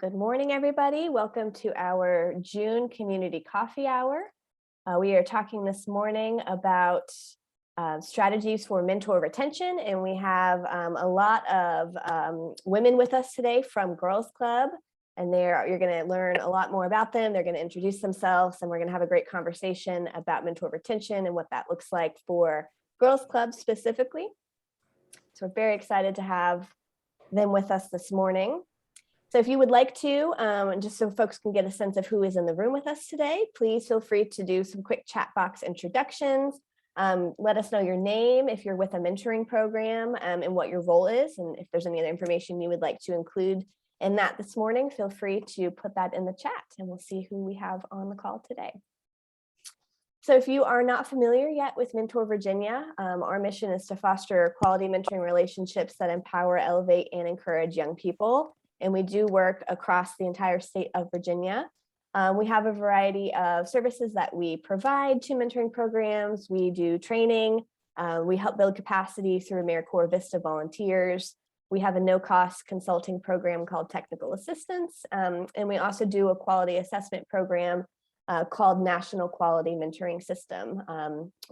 Good morning, everybody. Welcome to our June Community Coffee Hour. We are talking this morning about strategies for mentor retention, and we have a lot of women with us today from Girls Club, and you're going to learn a lot more about them. They're going to introduce themselves, and we're going to have a great conversation about mentor retention and what that looks like for Girls Club specifically. So we're very excited to have them with us this morning. So if you would like to, just so folks can get a sense of who is in the room with us today, please feel free to do some quick chat box introductions. Let us know your name if you're with a mentoring program and what your role is. And if there's any other information you would like to include in that this morning, feel free to put that in the chat and we'll see who we have on the call today. So if you are not familiar yet with Mentor Virginia, our mission is to foster quality mentoring relationships that empower, elevate, and encourage young people. And we do work across the entire state of Virginia. We have a variety of services that we provide to mentoring programs. We do training. We help build capacity through AmeriCorps Vista volunteers. We have a no-cost consulting program called Technical Assistance. And we also do a quality assessment program called National Quality Mentoring System.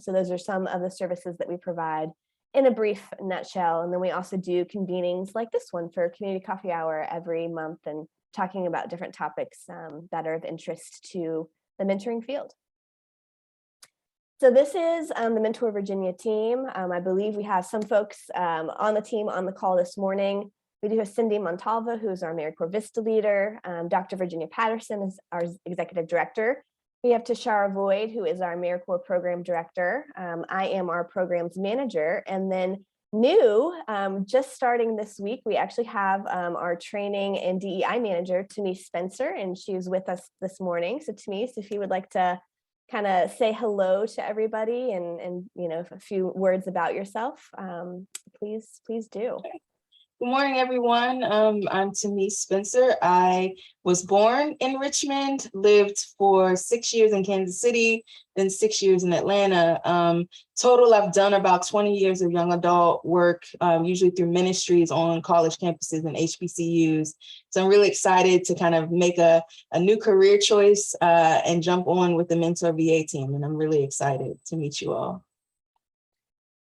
So those are some of the services that we provide in a brief nutshell. And then we also do convenings like this one for Community Coffee Hour every month and talking about different topics that are of interest to the mentoring field. So this is the Mentor Virginia team. I believe we have some folks on the team on the call this morning. We do have Cindy Montalva, who is our AmeriCorps Vista leader. Dr. Virginia Patterson is our executive director. We have Tashara Void, who is our AmeriCorps program director. I am our programs manager. And then new, just starting this week, we actually have our training and DEI manager, Tamise Spencer, and she's with us this morning. So Tamise, if you would like to kind of say hello to everybody and you know, a few words about yourself, please do. Good morning, everyone. I'm Tamise Spencer. I was born in Richmond, lived for 6 years in Kansas City, then 6 years in Atlanta. Total, I've done about 20 years of young adult work, usually through ministries on college campuses and HBCUs. So I'm really excited to kind of make a new career choice and jump on with the Mentor VA team. And I'm really excited to meet you all.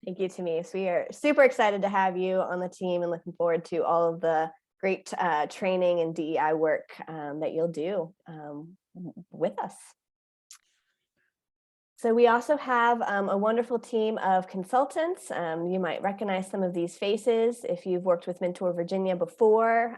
Thank you, Tamise. We are super excited to have you on the team and looking forward to all of the great training and DEI work that you'll do with us. So we also have a wonderful team of consultants. You might recognize some of these faces if you've worked with Mentor Virginia before.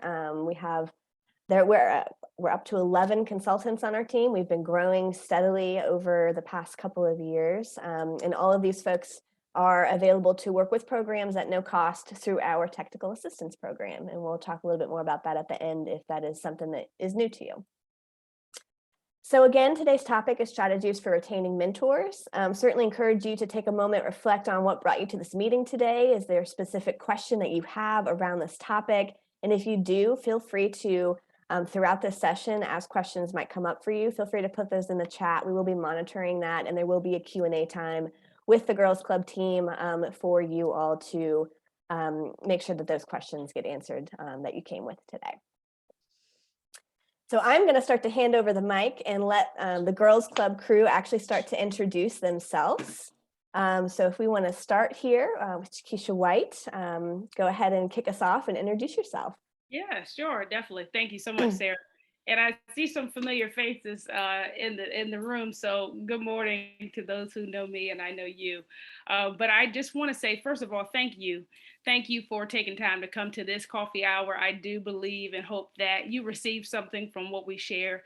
We're up to 11 consultants on our team. We've been growing steadily over the past couple of years, and all of these folks are available to work with programs at no cost through our technical assistance program. And we'll talk a little bit more about that at the end if that is something that is new to you. So again, today's topic is strategies for retaining mentors. Certainly encourage you to take a moment, reflect on what brought you to this meeting today. Is there a specific question that you have around this topic? And if you do, feel free to, throughout this session, as questions might come up for you, feel free to put those in the chat. We will be monitoring that, and there will be a Q&A time with the Girls Club team for you all to make sure that those questions get answered that you came with today. So I'm going to start to hand over the mic and let the Girls Club crew actually start to introduce themselves. So if we want to start here with Chekesha White, go ahead and kick us off and introduce yourself. Yeah, sure, definitely. Thank you so much, Sarah. And I see some familiar faces in the room. So good morning to those who know me and I know you. But I just want to say, first of all, thank you. Thank you for taking time to come to this coffee hour. I do believe and hope that you receive something from what we share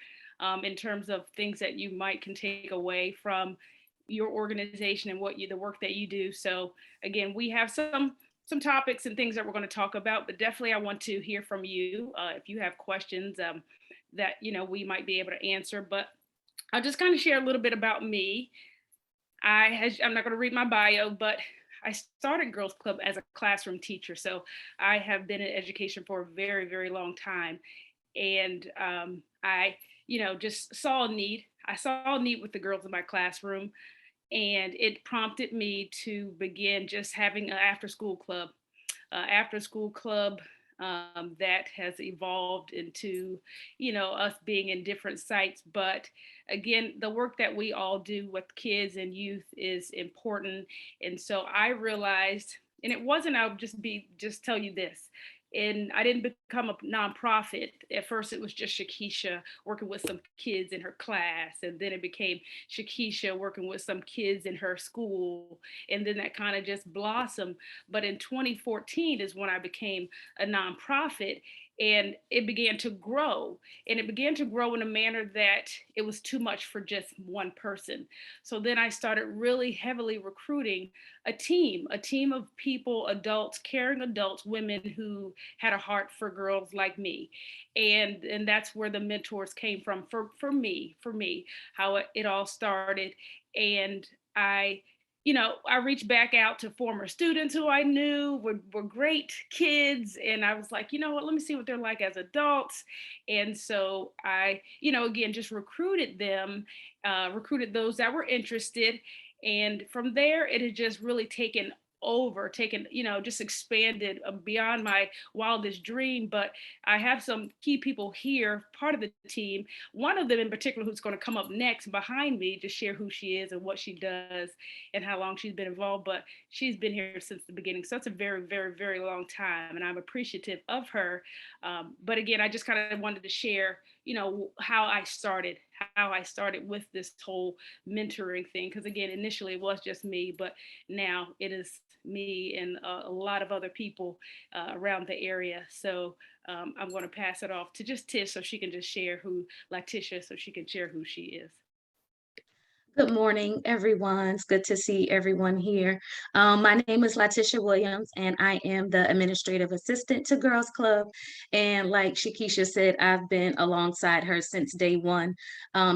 in terms of things that you can take away from your organization and the work that you do. So again, we have some topics and things that we're going to talk about, but definitely I want to hear from you if you have questions that we might be able to answer. But I'll just kind of share a little bit about me. I'm not going to read my bio, but I started Girls Club as a classroom teacher. So I have been in education for a very, very long time. And I just saw a need. I saw a need with the girls in my classroom. And it prompted me to begin just having an after-school club. that has evolved into, us being in different sites. But again, the work that we all do with kids and youth is important. And so I realized, and it wasn't, I'll just tell you this. And I didn't become a nonprofit. At first, it was just Chekesha working with some kids in her class. And then it became Chekesha working with some kids in her school. And then that kind of just blossomed. But in 2014 is when I became a nonprofit, and it began to grow. And it began to grow in a manner that it was too much for just one person. So then I started really heavily recruiting a team of people, adults, caring adults, women who had a heart for girls like me. And that's where the mentors came from for me, how it all started. And I I reached back out to former students who I knew were great kids. And I was like, you know what, let me see what they're like as adults. And so I, again, just recruited them, recruited those that were interested. And from there, it had just really just expanded beyond my wildest dream. But I have some key people here, part of the team, one of them in particular who's going to come up next behind me to share who she is and what she does and how long she's been involved. But she's been here since the beginning. So it's a very, very, very long time. And I'm appreciative of her. But again, I just kind of wanted to share, how I started with this whole mentoring thing. Because again, initially it was just me, but now it is me and a lot of other people around the area. So I'm going to pass it off to just Tish so she can just share Letitia, so she can share who she is. Good morning, everyone. It's good to see everyone here. My name is Letitia Williams, and I am the administrative assistant to Girls Club. And like Chekesha said, I've been alongside her since day one.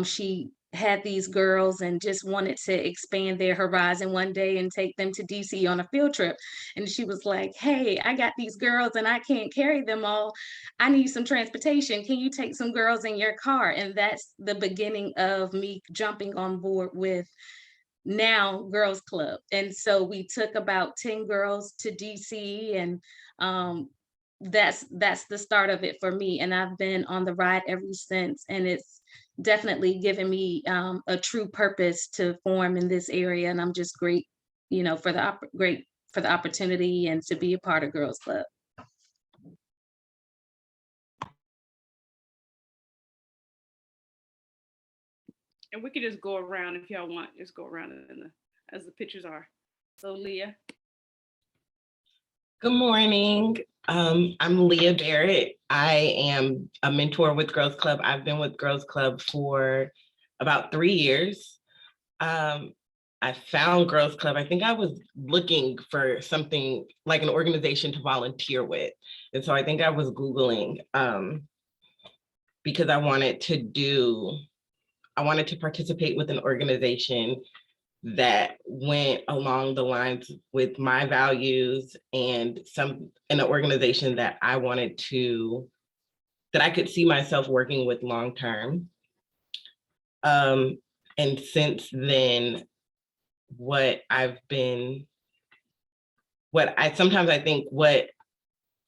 She had these girls and just wanted to expand their horizon one day and take them to DC on a field trip. And she was like, "Hey, I got these girls and I can't carry them all. I need some transportation. Can you take some girls in your car?" And that's the beginning of me jumping on board with now Girls Club. And so we took about 10 girls to DC, and that's the start of it for me. And I've been on the ride ever since. And it's definitely given me a true purpose to form in this area. And I'm just great, great for the opportunity and to be a part of Girls Club. And we could just go around if y'all want, just go around as the pictures are. So Leah. Good morning. I'm Leah Barrett. I am a mentor with Girls Club. I've been with Girls Club for about 3 years. I found Girls Club. I think I was looking for something like an organization to volunteer with. And so I think I was Googling because I wanted to participate with an organization that went along the lines with my values and in an organization that I could see myself working with long term. And since then,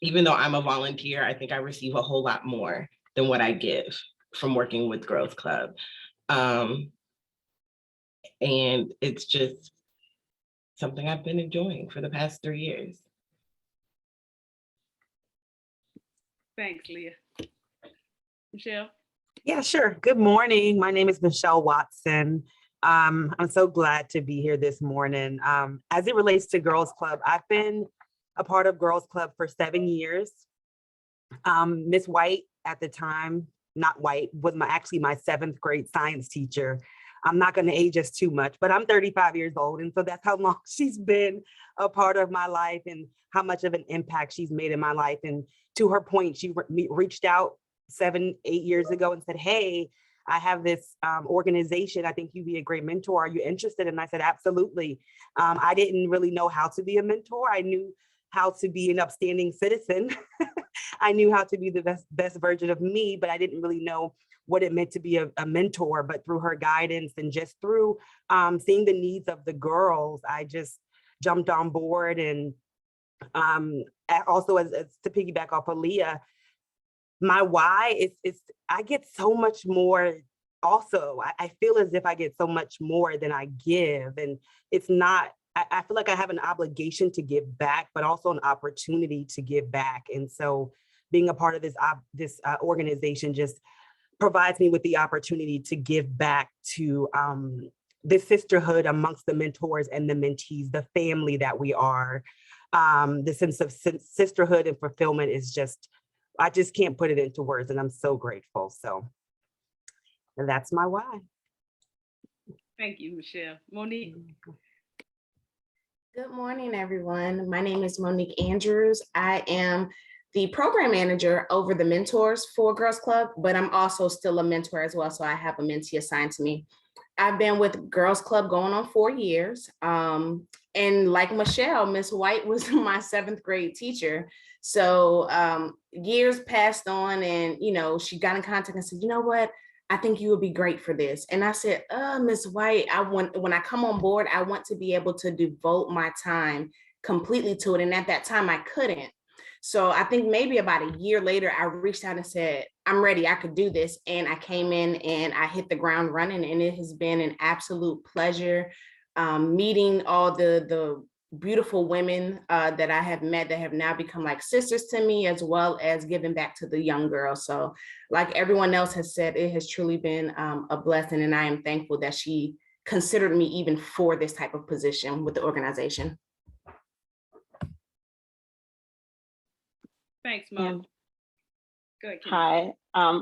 even though I'm a volunteer, I think I receive a whole lot more than what I give from working with Girls Club. And it's just something I've been enjoying for the past 3 years. Thanks, Leah. Michelle? Yeah, sure. Good morning. My name is Michelle Watson. I'm so glad to be here this morning. As it relates to Girls Club, I've been a part of Girls Club for 7 years. Miss White at the time, not White, was actually my 7th grade science teacher. I'm not going to age us too much, but I'm 35 years old. And so that's how long she's been a part of my life and how much of an impact she's made in my life. And to her point, she reached out 7, 8 years ago and said, "Hey, I have this organization. I think you'd be a great mentor. Are you interested?" And I said, "Absolutely." I didn't really know how to be a mentor. I knew how to be an upstanding citizen. I knew how to be the best version of me, but I didn't really know what it meant to be a mentor. But through her guidance and just through seeing the needs of the girls, I just jumped on board and Also, as to piggyback off of Leah, my why is I get so much more. Also, I feel as if I get so much more than I give, and it's not. I feel like I have an obligation to give back, but also an opportunity to give back. And so, being a part of this organization just provides me with the opportunity to give back to this sisterhood amongst the mentors and the mentees, the family that we are. The sense of sisterhood and fulfillment is just, I just can't put it into words, and I'm so grateful. So that's my why. Thank you, Michelle. Monique. Good morning, everyone. My name is Monique Andrews. I am the program manager over the mentors for Girls Club, but I'm also still a mentor as well. So I have a mentee assigned to me. I've been with Girls Club going on 4 years. And like Michelle, Miss White was my 7th grade teacher. So years passed on, and she got in contact and said, you know what? I think you would be great for this. And I said, Miss White, when I come on board, I want to be able to devote my time completely to it. And at that time I couldn't. So I think maybe about a year later, I reached out and said, I'm ready, I could do this. And I came in and I hit the ground running, and it has been an absolute pleasure meeting all the beautiful women that I have met that have now become like sisters to me, as well as giving back to the young girls. So like everyone else has said, it has truly been a blessing, and I am thankful that she considered me even for this type of position with the organization. Thanks, Mom. Go ahead, Hi,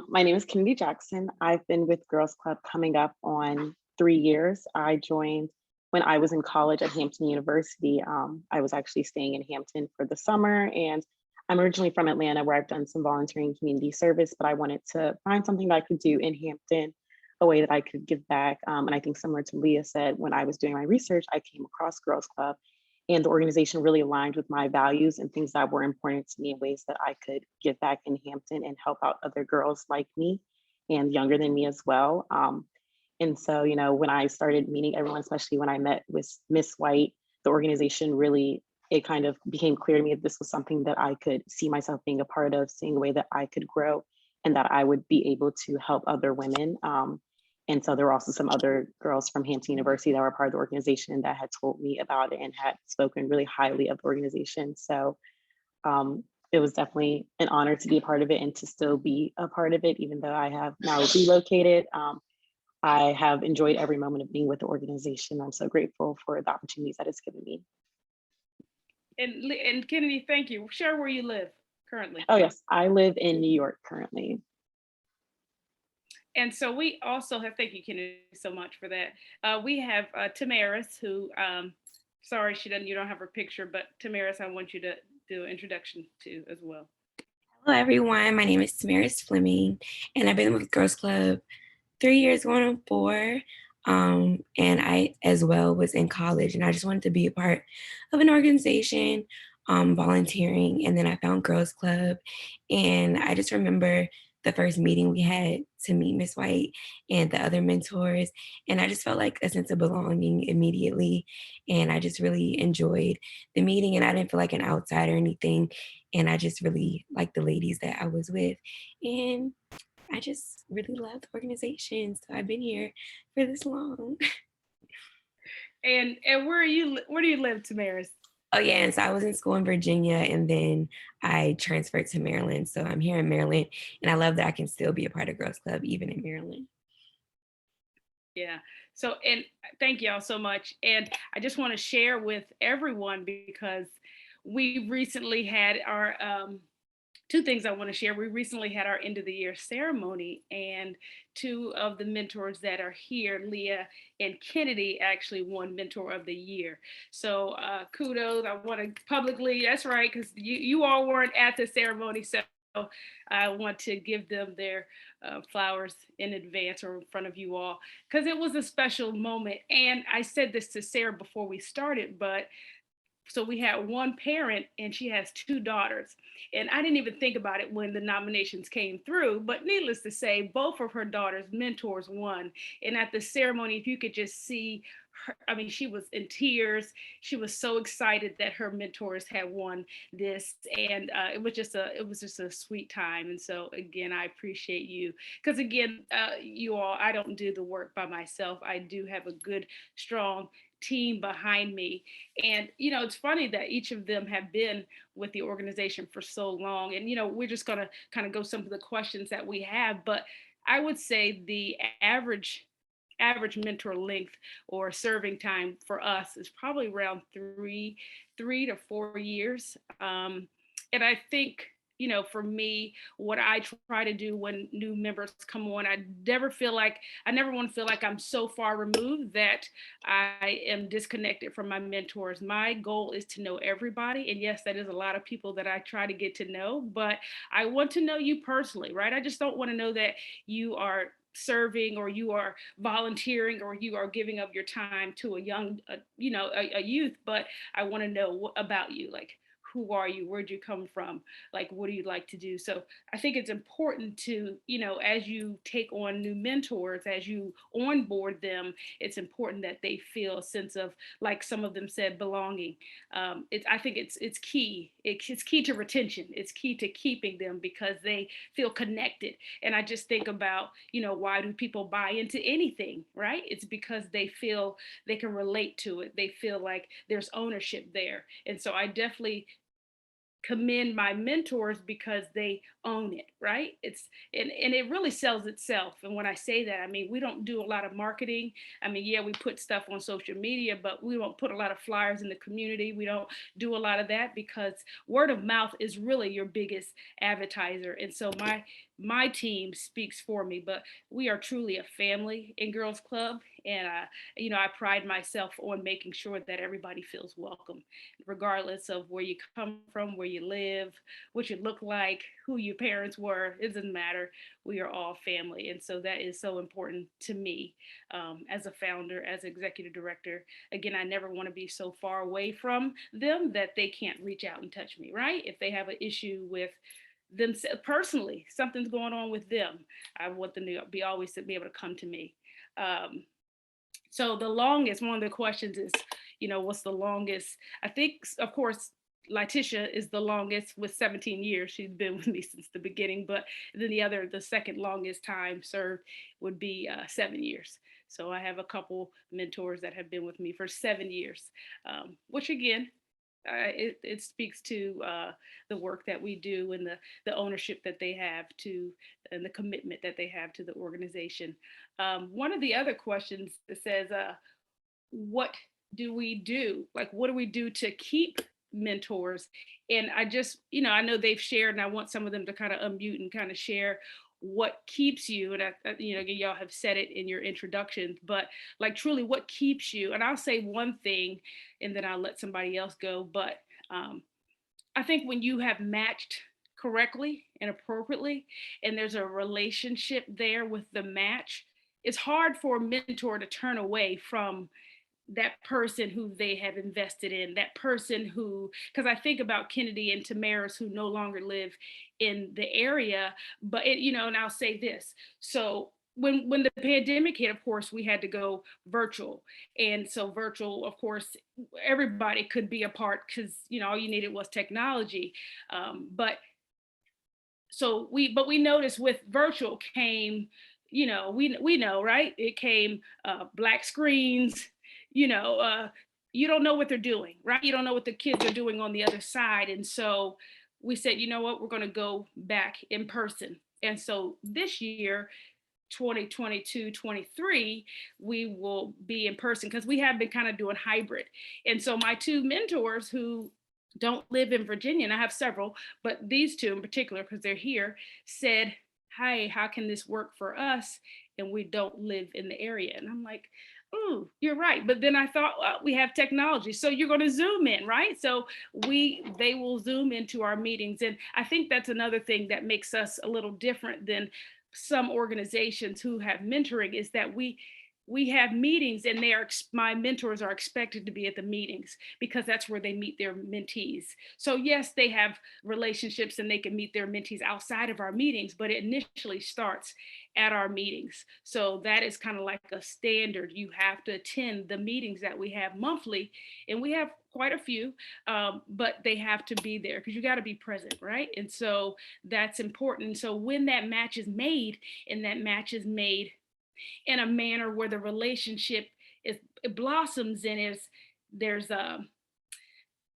my name is Kennedy Jackson. I've been with Girls Club coming up on 3 years. I joined when I was in college at Hampton University. I was actually staying in Hampton for the summer, and I'm originally from Atlanta, where I've done some volunteering community service, but I wanted to find something that I could do in Hampton, a way that I could give back. And I think similar to Leah said, when I was doing my research, I came across Girls Club, and the organization really aligned with my values and things that were important to me in ways that I could give back in Hampton and help out other girls like me and younger than me as well. And so, when I started meeting everyone, especially when I met with Miss White, the organization really, it kind of became clear to me that this was something that I could see myself being a part of, seeing a way that I could grow and that I would be able to help other women. And so there were also some other girls from Hampton University that were part of the organization that had told me about it and had spoken really highly of the organization. So it was definitely an honor to be a part of it and to still be a part of it, even though I have now relocated. I have enjoyed every moment of being with the organization. I'm so grateful for the opportunities that it's given me. And Kennedy, thank you. Share where you live currently. Oh yes, I live in New York currently. And so we also have, thank you, Kennedy, so much for that. We have Tamaris, who, sorry, you don't have her picture, but Tamaris, I want you to do an introduction to as well. Hello, everyone. My name is Tamaris Fleming, and I've been with Girls Club 3 years, going on 4. And I, as well, was in college, and I just wanted to be a part of an organization, volunteering. And then I found Girls Club, and I just remember the first meeting we had to meet Miss White and the other mentors. And I just felt like a sense of belonging immediately. And I just really enjoyed the meeting, and I didn't feel like an outsider or anything. And I just really liked the ladies that I was with. And I just really love the organization. So I've been here for this long. And where do you live, Tamaris? Oh yeah, and so I was in school in Virginia, and then I transferred to Maryland. So I'm here in Maryland, and I love that I can still be a part of Girls Club even in Maryland. Yeah. So, and thank y'all so much. And I just want to share with everyone, because we recently had our 2 things I want to share. We recently had our end of the year ceremony, and 2 of the mentors that are here, Leah and Kennedy, actually won Mentor of the Year. So kudos. I want to publicly, that's right, because you all weren't at the ceremony. So I want to give them their flowers in advance or in front of you all, because it was a special moment. And I said this to Sarah before we started, but so we had one parent and she has 2 daughters. And I didn't even think about it when the nominations came through, but needless to say, both of her daughters' mentors won. And at the ceremony, if you could just see I mean, she was in tears. She was so excited that her mentors had won this, and it was just a sweet time. And so again, I appreciate you because again, you all, I don't do the work by myself. I do have a good, strong team behind me. And it's funny that each of them have been with the organization for so long. And we're just gonna kind of go some of the questions that we have, but I would say the average mentor length or serving time for us is probably around 3 to 4 years. And I think, for me, what I try to do when new members come on, I never want to feel like I'm so far removed that I am disconnected from my mentors. My goal is to know everybody. And yes, that is a lot of people that I try to get to know, but I want to know you personally, right? I just don't want to know that you are serving or you are volunteering or you are giving up your time to a young a youth, but I want to know about you, like who are you, where'd you come from, like what do you like to do. So I think it's important to, as you take on new mentors, as you onboard them, it's important that they feel a sense of, like some of them said, belonging. I think it's key. It's key to retention. It's key to keeping them because they feel connected. And I just think about, why do people buy into anything, right? It's because they feel they can relate to it. They feel like there's ownership there. And so I definitely commend my mentors because they own it, right? And it really sells itself. And when I say that, I mean, we don't do a lot of marketing. I mean, yeah, we put stuff on social media, but we don't put a lot of flyers in the community. We don't do a lot of that because word of mouth is really your biggest advertiser. And so my team speaks for me, but we are truly a family in Girls Club. And I pride myself on making sure that everybody feels welcome, regardless of where you come from, where you live, what you look like, who your parents were. It doesn't matter. We are all family. And so that is so important to me as a founder, as executive director. Again, I never want to be so far away from them that they can't reach out and touch me, right? If they have an issue with them personally, something's going on with them, I want them to be always to be able to come to me. So the longest, one of the questions is, what's the longest? I think, of course, Letitia is the longest with 17 years. She's been with me since the beginning, but then the second longest time served would be 7 years. So I have a couple mentors that have been with me for 7 years, which again, it speaks to the work that we do and the ownership that they have to, and the commitment that they have to the organization. One of the other questions says, what do we do? Like, what do we do to keep mentors? And I just, I know they've shared, and I want some of them to kind of unmute and kind of share what keeps you. And y'all have said it in your introductions, but like truly what keeps you. And I'll say one thing and then I'll let somebody else go. But I think when you have matched correctly and appropriately, and there's a relationship there with the match, it's hard for a mentor to turn away from that person who they have invested in, that person who, because I think about Kennedy and Tamaris who no longer live in the area, but and I'll say this. So when the pandemic hit, of course, we had to go virtual. And so virtual, of course, everybody could be a part because, all you needed was technology. But we noticed with virtual came, we know, right? It came black screens, you don't know what they're doing, right? You don't know what the kids are doing on the other side. And so we said, you know what, we're going to go back in person. And so this year, 2022-23, we will be in person because we have been kind of doing hybrid. And so my two mentors who don't live in Virginia, and I have several, but these two in particular, because they're here, said, hi, how can this work for us? And we don't live in the area. And I'm like, oh, you're right. But then I thought, well, we have technology. So you're going to Zoom in, right? So they will Zoom into our meetings. And I think that's another thing that makes us a little different than some organizations who have mentoring, is that we we have meetings, and my mentors are expected to be at the meetings because that's where they meet their mentees. So yes, they have relationships and they can meet their mentees outside of our meetings, but it initially starts at our meetings. So that is kind of like a standard. You have to attend the meetings that we have monthly, and we have quite a few, but they have to be there because you got to be present, right? And so that's important. So when that match is made, and that match is made in a manner where the relationship it blossoms, and there's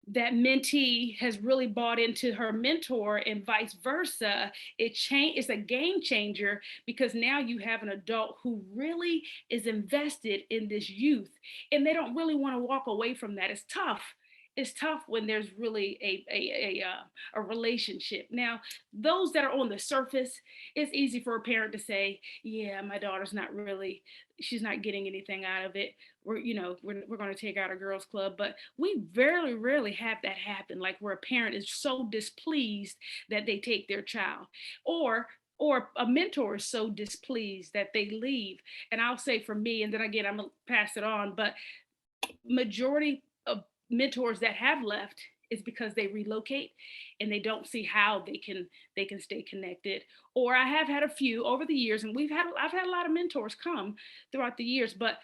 that mentee has really bought into her mentor and vice versa, it's a game changer, because now you have an adult who really is invested in this youth, and they don't really want to walk away from that. It's tough when there's really a relationship. Now, those that are on the surface, it's easy for a parent to say, yeah, my daughter's she's not getting anything out of it. We're going to take out a girls club, but we very rarely have that happen, like where a parent is so displeased that they take their child, or a mentor is so displeased that they leave. And I'll say for me, and then again, I'm gonna pass it on, but majority of mentors that have left is because they relocate and they don't see how they can stay connected. Or I have had a few over the years, and I've had a lot of mentors come throughout the years, but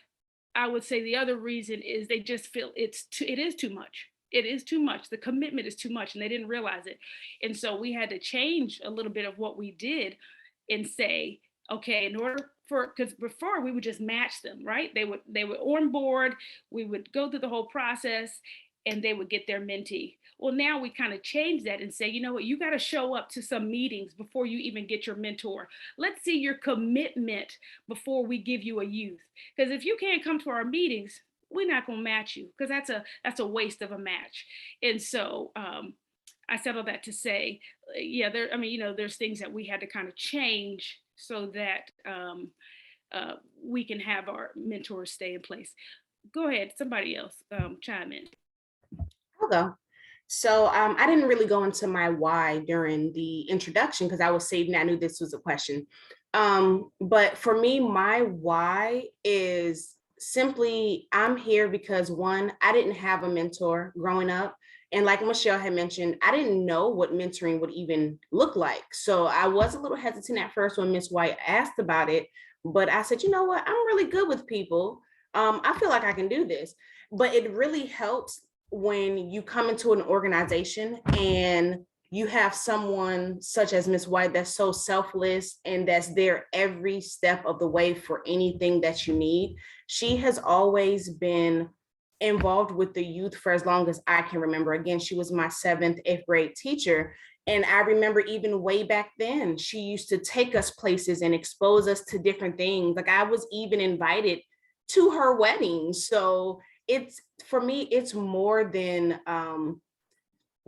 I would say the other reason is they just feel it is too much. It is too much. The commitment is too much, and they didn't realize it. And so we had to change a little bit of what we did and say, okay, in order for, because before we would just match them, right? They would on board, we would go through the whole process, and they would get their mentee. Well, now we kind of change that and say, you know what, you got to show up to some meetings before you even get your mentor. Let's see your commitment before we give you a youth. Because if you can't come to our meetings, we're not going to match you, because that's a waste of a match. And so I said all that to say, yeah, there's things that we had to kind of change so that we can have our mentors stay in place. Go ahead, somebody else chime in. I'll go. So I didn't really go into my why during the introduction because I was saving. I knew this was a question. But for me, my why is simply I'm here because one, I didn't have a mentor growing up. And like Michelle had mentioned, I didn't know what mentoring would even look like. So I was a little hesitant at first when Miss White asked about it. But I said, you know what? I'm really good with people. I feel like I can do this. But it really helps when you come into an organization and you have someone such as Miss White that's so selfless and that's there every step of the way for anything that you need. She has always been involved with the youth for as long as I can remember. Again, she was my 7th, 8th grade teacher. And I remember even way back then, she used to take us places and expose us to different things. Like I was even invited to her wedding. So for me, it's more than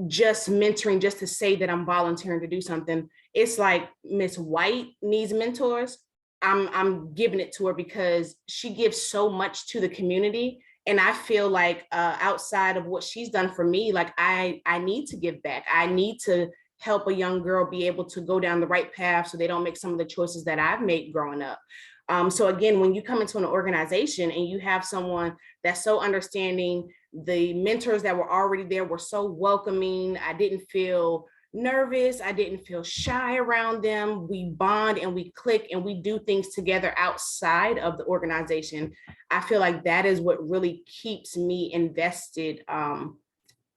just mentoring, just to say that I'm volunteering to do something. It's like Miss White needs mentors. I'm giving it to her because she gives so much to the community. And I feel like outside of what she's done for me, like I need to give back. I need to help a young girl be able to go down the right path so they don't make some of the choices that I've made growing up. So again, when you come into an organization and you have someone that's so understanding, the mentors that were already there were so welcoming. I didn't feel nervous. I didn't feel shy around them. We bond and we click and we do things together outside of the organization. I feel like that is what really keeps me invested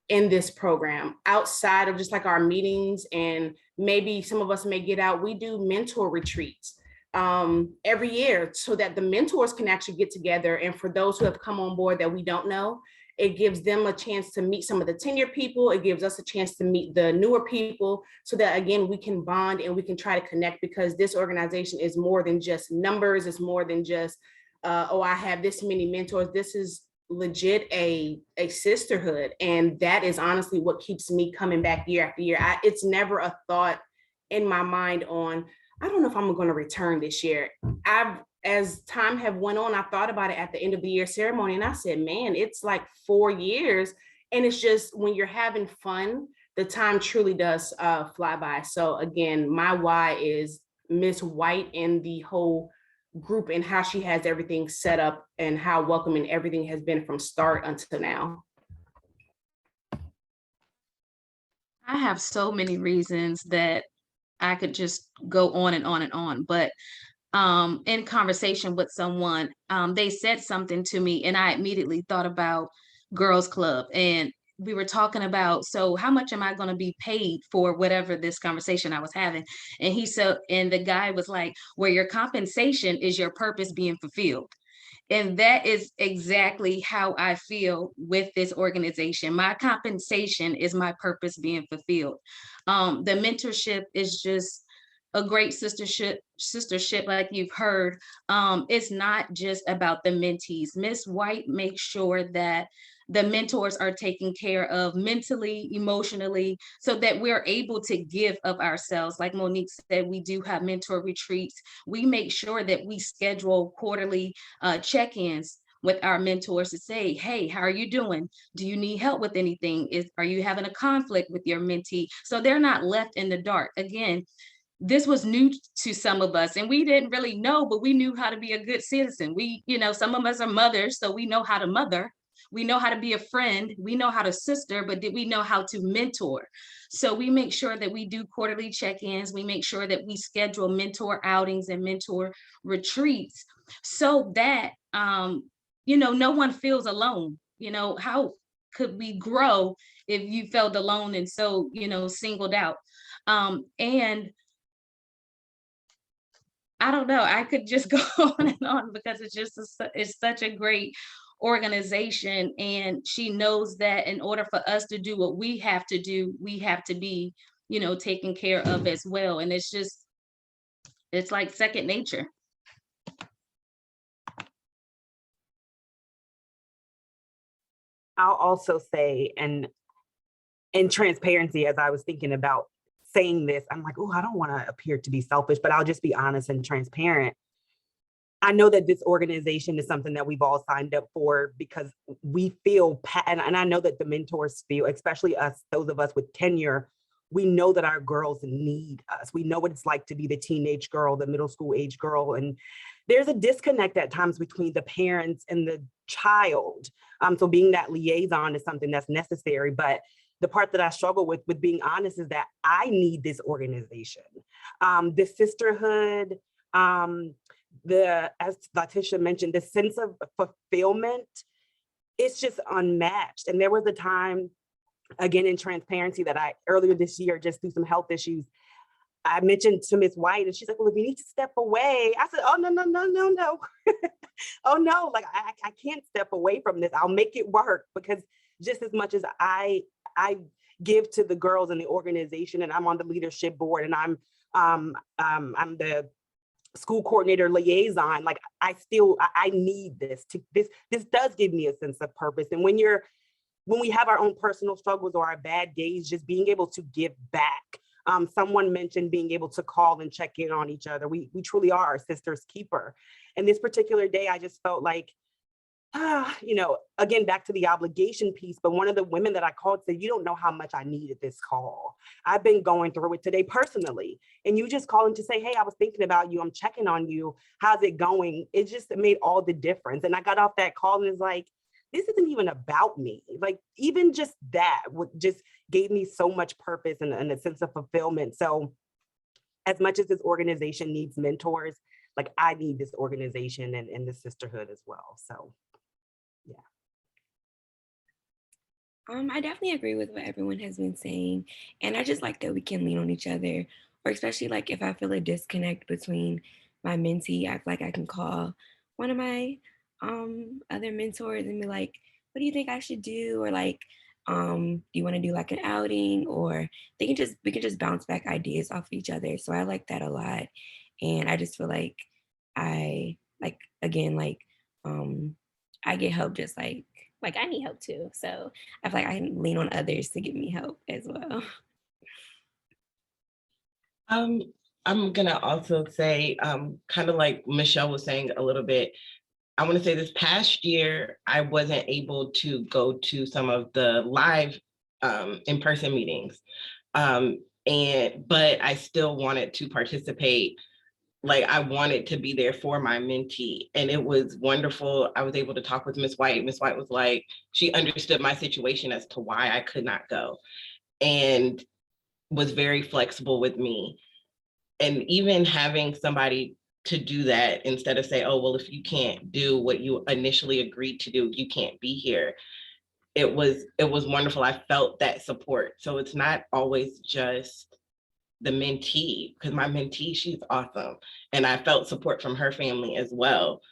in this program. Outside of just like our meetings, and maybe some of us may get out, we do mentor retreats every year so that the mentors can actually get together. And for those who have come on board that we don't know, it gives them a chance to meet some of the tenured people. It gives us a chance to meet the newer people so that, again, we can bond and we can try to connect, because this organization is more than just numbers. It's more than just, oh, I have this many mentors. This is legit a sisterhood. And that is honestly what keeps me coming back year after year. It's never a thought in my mind on, I don't know if I'm going to return this year. As time have went on, I thought about it at the end of the year ceremony, and I said, man, it's like 4 years. And it's just when you're having fun, the time truly does fly by. So again, my why is Miss White and the whole group and how she has everything set up and how welcoming everything has been from start until now. I have so many reasons that I could just go on and on and on, but in conversation with someone, they said something to me and I immediately thought about Girls Club. And we were talking about, so how much am I going to be paid for whatever this conversation I was having? And he said, and the guy was like, well, your compensation is your purpose being fulfilled. And that is exactly how I feel with this organization. My compensation is my purpose being fulfilled. The mentorship is just a great sistership, like you've heard. It's not just about the mentees. Miss White makes sure that the mentors are taken care of mentally, emotionally, so that we're able to give of ourselves. Like Monique said, we do have mentor retreats. We make sure that we schedule quarterly check-ins with our mentors to say, hey, how are you doing? Do you need help with anything? Are you having a conflict with your mentee? So they're not left in the dark. Again, this was new to some of us and we didn't really know, but we knew how to be a good citizen. We, some of us are mothers, so we know how to mother. We know how to be a friend. We know how to sister, but did we know how to mentor? So we make sure that we do quarterly check-ins. We make sure that we schedule mentor outings and mentor retreats so that, no one feels alone. How could we grow if you felt alone and so, singled out? And I don't know, I could just go on and on because it's such a great organization. And she knows that in order for us to do what we have to do, we have to be, taken care of as well. And it's like second nature. I'll also say, and in transparency, as I was thinking about saying this, I'm like, oh, I don't want to appear to be selfish, but I'll just be honest and transparent. I know that this organization is something that we've all signed up for because we feel, and I know that the mentors feel, especially us, those of us with tenure, we know that our girls need us. We know what it's like to be the teenage girl, the middle school age girl. And there's a disconnect at times between the parents and the child. So being that liaison is something that's necessary. But the part that I struggle with being honest, is that I need this organization. The sisterhood, as Letitia mentioned, the sense of fulfillment, it's just unmatched. And there was a time, again, in transparency, that earlier this year, just through some health issues, I mentioned to Ms. White, and she's like, well, if you need to step away. I said, oh, no. Oh, no, like I can't step away from this. I'll make it work, because just as much as I give to the girls in the organization, and I'm on the leadership board, and I'm the school coordinator liaison, like I need this. This does give me a sense of purpose. And when we have our own personal struggles or our bad days, just being able to give back. Someone mentioned being able to call and check in on each other. We truly are our sister's keeper. And this particular day, I just felt like, again, back to the obligation piece, but one of the women that I called said, you don't know how much I needed this call. I've been going through it today personally. And you just calling to say, hey, I was thinking about you. I'm checking on you. How's it going? It just made all the difference. And I got off that call and it's like, this isn't even about me. Like, even just that just gave me so much purpose and a sense of fulfillment. So as much as this organization needs mentors, like I need this organization and the sisterhood as well. So yeah. I definitely agree with what everyone has been saying. And I just like that we can lean on each other, or especially like if I feel a disconnect between my mentee, I feel like I can call one of my other mentors and be like, what do you think I should do? Or like, do you want to do like an outing? Or we can just bounce back ideas off each other. So I like that a lot. And I just feel like I like, again, like I get help just like I need help too. So I feel like I can lean on others to give me help as well. I'm gonna also say, kind of like Michelle was saying a little bit, I want to say this past year, I wasn't able to go to some of the live in-person meetings. But I still wanted to participate like I wanted to be there for my mentee, and it was wonderful. I was able to talk with Miss White. Miss White was like, she understood my situation as to why I could not go, and was very flexible with me. And even having somebody to do that instead of say, oh, well, if you can't do what you initially agreed to do, you can't be here. It was wonderful. I felt that support. So it's not always just the mentee, because my mentee, she's awesome. And I felt support from her family as well.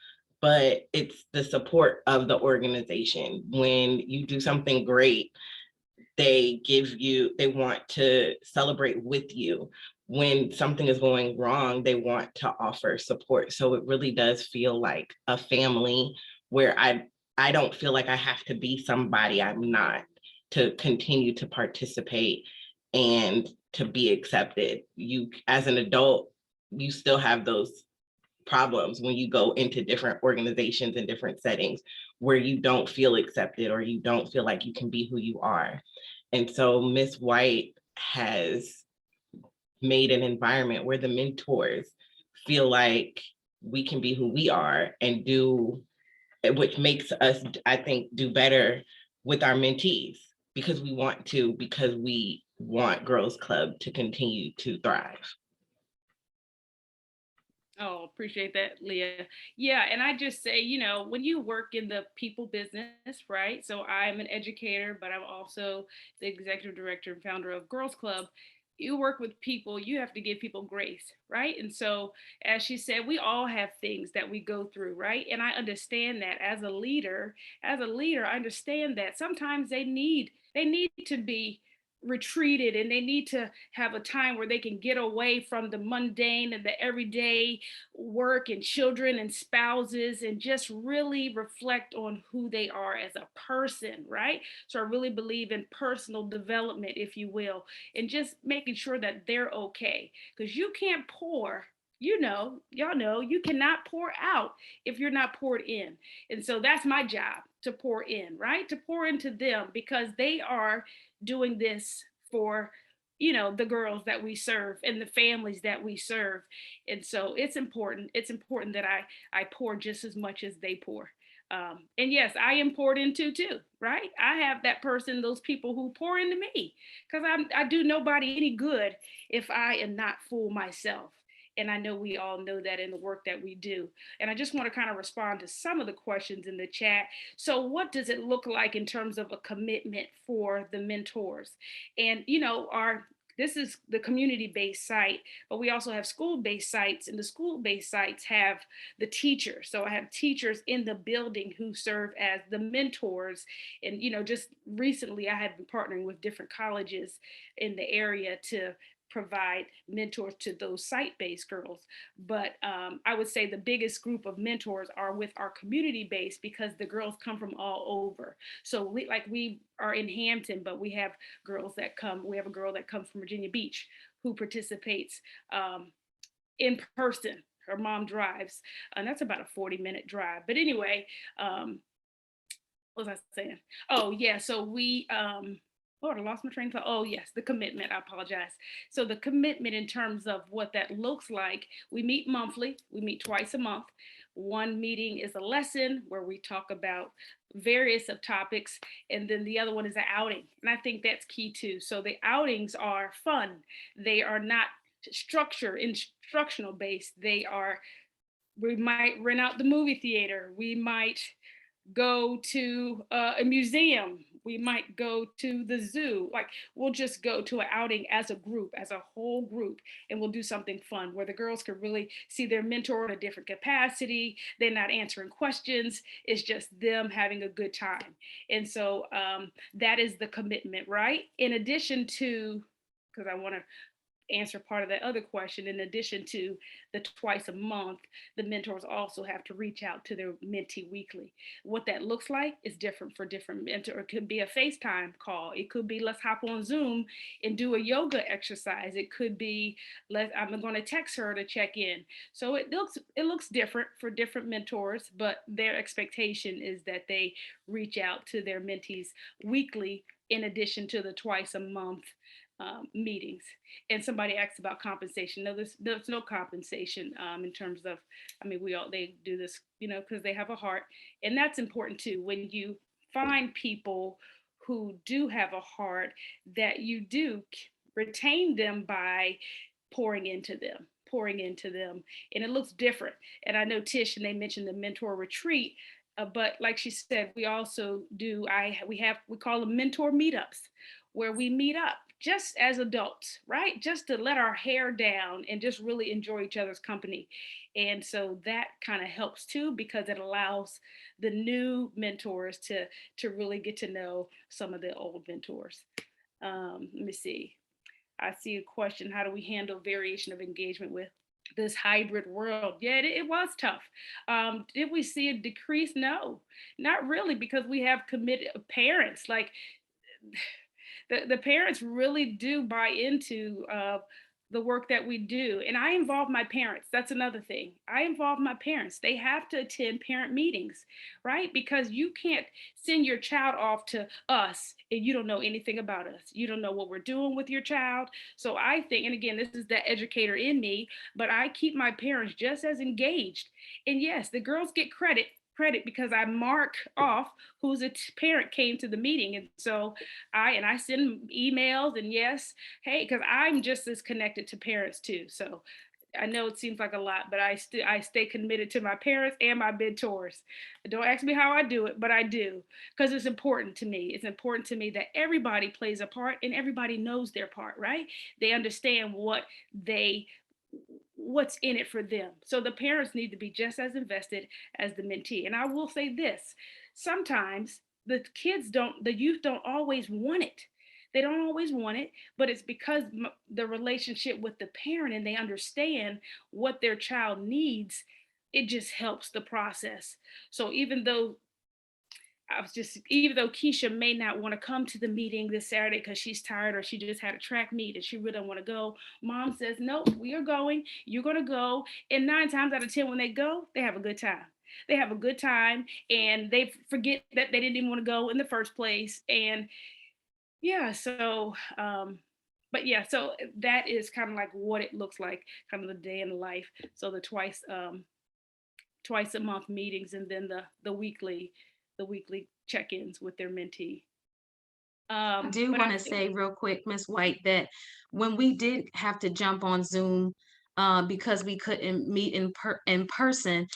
But it's the support of the organization. When you do something great, they want to celebrate with you. When something is going wrong, they want to offer support. So it really does feel like a family where I don't feel like I have to be somebody I'm not to continue to participate and to be accepted. You, as an adult, you still have those problems when you go into different organizations and different settings where you don't feel accepted or you don't feel like you can be who you are. And so Miss White has made an environment where the mentors feel like we can be who we are and do, which makes us, I think, do better with our mentees because we want to, because we want Girls Club to continue to thrive. Oh, appreciate that, Leah. Yeah, and I just say, you know, when you work in the people business, right? So I'm an educator, but I'm also the executive director and founder of Girls Club. You work with people, you have to give people grace, right? And so, as she said, we all have things that we go through, right? And I understand that as a leader, I understand that sometimes they need to be retreated and they need to have a time where they can get away from the mundane and the everyday work and children and spouses and just really reflect on who they are as a person, right? So I really believe in personal development, if you will, and just making sure that they're okay, because you can't pour, you know, y'all know, you cannot pour out if you're not poured in. And so that's my job, to pour in, right? To pour into them because they are doing this for, you know, the girls that we serve and the families that we serve. And so it's important that I pour just as much as they pour. And yes, I am poured into too, right? I have that person, those people who pour into me, because I do nobody any good if I am not full myself. And I know we all know that in the work that we do. And I just want to kind of respond to some of the questions in the chat. So, what does it look like in terms of a commitment for the mentors? And, you know, this is the community-based site, but we also have school-based sites, and the school-based sites have the teachers. So I have teachers in the building who serve as the mentors. And, you know, just recently I have been partnering with different colleges in the area to provide mentors to those site-based girls. But I would say the biggest group of mentors are with our community base because the girls come from all over. So we are in Hampton, but we have girls that come. We have a girl that comes from Virginia Beach who participates in person. Her mom drives, and that's about a 40-minute drive. But anyway, what was I saying? Oh yeah, so we Lord, I lost my train of thought. Oh yes, the commitment. I apologize. So the commitment in terms of what that looks like, we meet monthly. We meet twice a month. One meeting is a lesson where we talk about various of topics, and then the other one is an outing. And I think that's key too. So the outings are fun. They are not instructional based. We might rent out the movie theater. We might go to a museum. We might go to the zoo. Like, we'll just go to an outing as a group, as a whole group, and we'll do something fun where the girls can really see their mentor in a different capacity. They're not answering questions. It's just them having a good time. And so that is the commitment, right? In addition to, because I want to answer part of that other question, in addition to the twice a month, the mentors also have to reach out to their mentee weekly. What that looks like is different for different mentors. It could be a FaceTime call. It could be, let's hop on Zoom and do a yoga exercise. It could be, I'm going to text her to check in. So it looks different for different mentors, but their expectation is that they reach out to their mentees weekly in addition to the twice a month meetings. And somebody asked about compensation. No, there's no compensation in terms of, I mean, they do this, because they have a heart. And that's important too. When you find people who do have a heart, that you do retain them by pouring into them, and it looks different. And I know Tish, and they mentioned the mentor retreat, but like she said, we also do, we call them mentor meetups, where we meet up just as adults, right? Just to let our hair down and just really enjoy each other's company. And so that kind of helps too, because it allows the new mentors to really get to know some of the old mentors. Let me see. I see a question: how do we handle variation of engagement with this hybrid world? Yeah, it was tough. Did we see a decrease? No, not really, because we have committed parents. Like, the parents really do buy into the work that we do. And I involve my parents. That's another thing. I involve my parents. They have to attend parent meetings, right? Because you can't send your child off to us and you don't know anything about us. You don't know what we're doing with your child. So I think, and again, this is the educator in me, but I keep my parents just as engaged. And yes, the girls get credit because I mark off who's a parent came to the meeting. And so I send emails, and yes, hey, because I'm just as connected to parents too. So I know it seems like a lot, but I stay committed to my parents and my mentors. Don't ask me how I do it, but I do, because it's important to me. It's important to me that everybody plays a part and everybody knows their part, right? They understand what's in it for them. So the parents need to be just as invested as the mentee. And I will say this: sometimes the youth don't always want it. They don't always want it, but it's because the relationship with the parent, and they understand what their child needs. It just helps the process. So even though Keisha may not want to come to the meeting this Saturday because she's tired, or she just had a track meet and she really don't want to go, mom says, no, we are going, you're going to go. And 9 times out of 10, when they go, they have a good time. They have a good time, and they forget that they didn't even want to go in the first place. And yeah, but yeah, so that is kind of like what it looks like, kind of the day in the life. So the twice a month meetings, and then the weekly check-ins with their mentee. I do But I want to think, say real quick, Miss White, that when we did have to jump on Zoom because we couldn't meet in person,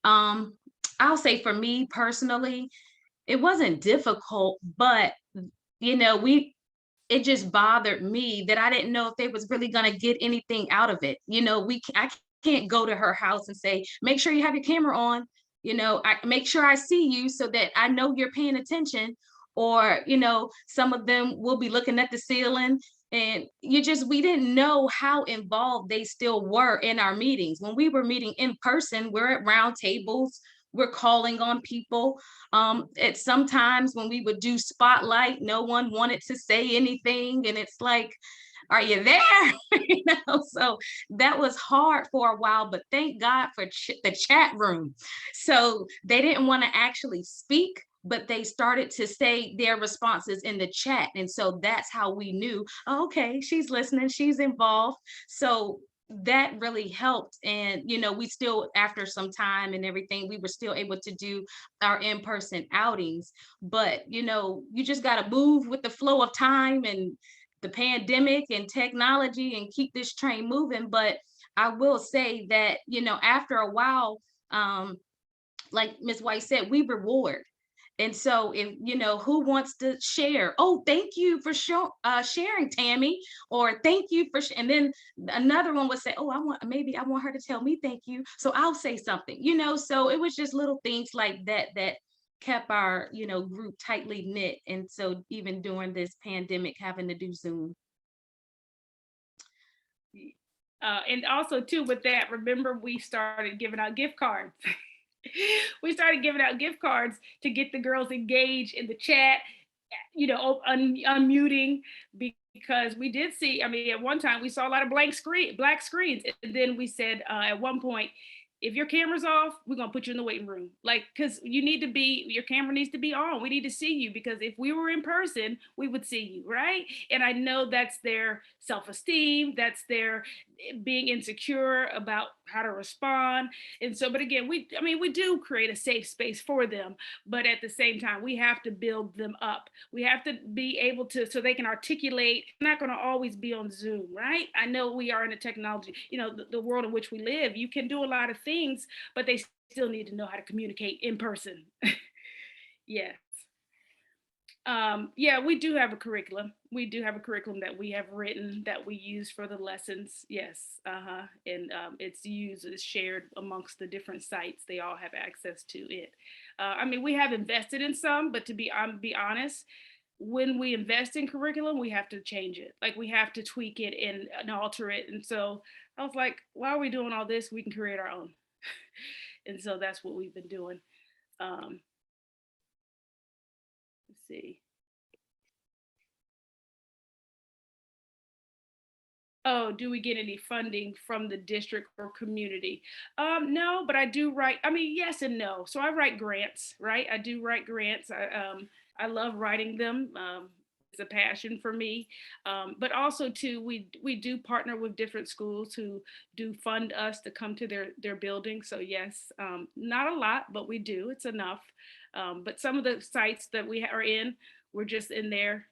um, I'll say for me personally, it wasn't difficult, but we it just bothered me that I didn't know if they was really gonna get anything out of it. I can't go to her house and say, make sure you have your camera on. I make sure I see you so that I know you're paying attention. Or, some of them will be looking at the ceiling, and we didn't know how involved they still were in our meetings. When we were meeting in person, we're at round tables, we're calling on people. At sometimes when we would do spotlight, no one wanted to say anything, and it's like, are you there? So that was hard for a while, but thank God for the chat room. So they didn't want to actually speak, but they started to say their responses in the chat. And so that's how we knew, oh, okay, she's listening, she's involved. So that really helped. And, we still, after some time and everything, we were still able to do our in-person outings. But, you just got to move with the flow of time and the pandemic and technology and keep this train moving. But I will say that, after a while, like Ms. White said, we reward. And so if, who wants to share? Oh, thank you for sharing, Tammy, or thank you for, and then another one would say, oh, I want her to tell me thank you. So I'll say something, so it was just little things like that kept our, group tightly knit. And so even during this pandemic, having to do Zoom. and also too, with that, remember we started giving out gift cards. We started giving out gift cards to get the girls engaged in the chat, unmuting, because we did see, I mean, at one time we saw a lot of black screens. And then we said at one point, if your camera's off, we're gonna put you in the waiting room. Like, cause your camera needs to be on. We need to see you, because if we were in person, we would see you, right? And I know that's their self-esteem, that's their being insecure about how to respond. And so, but again, we do create a safe space for them, but at the same time, we have to build them up. We have to be able to, so they can articulate. We're not gonna always be on Zoom, right? I know we are in a technology, the world in which we live. You can do a lot of things, but they still need to know how to communicate in person. Yes. Yeah, we do have a curriculum. We do have a curriculum that we have written that we use for the lessons. Yes. And it's shared amongst the different sites. They all have access to it. We have invested in some, but to be honest, when we invest in curriculum, we have to change it. Like, we have to tweak it and alter it. And so I was like, why are we doing all this? We can create our own. And so that's what we've been doing. Let's see. Oh, do we get any funding from the district or community? No, but I do write. Yes and no. So I write grants, right? I do write grants. I love writing them. It's a passion for me. But also too, we do partner with different schools who do fund us to come to their building. So yes, not a lot, but we do. It's enough. But some of the sites that we are in, we're just in there.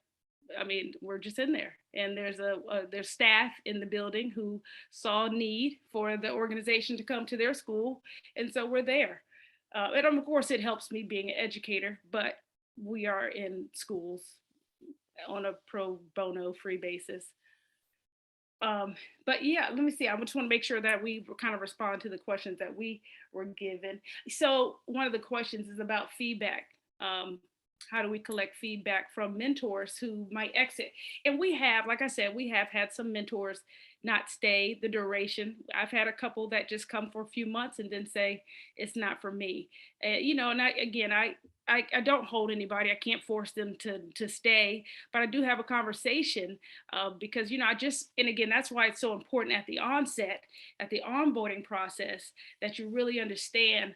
We're just in there, and there's staff in the building who saw need for the organization to come to their school, and so we're there. And of course, it helps me being an educator, but we are in schools on a pro bono free basis. But yeah, let me see. I just want to make sure that we kind of respond to the questions that we were given. So one of the questions is about feedback. How do we collect feedback from mentors who might exit? And we have, like I said, we have had some mentors not stay the duration. I've had a couple that just come for a few months and then say, it's not for me. And I don't hold anybody. I can't force them to stay, but I do have a conversation because, and again, that's why it's so important at the onset, at the onboarding process, that you really understand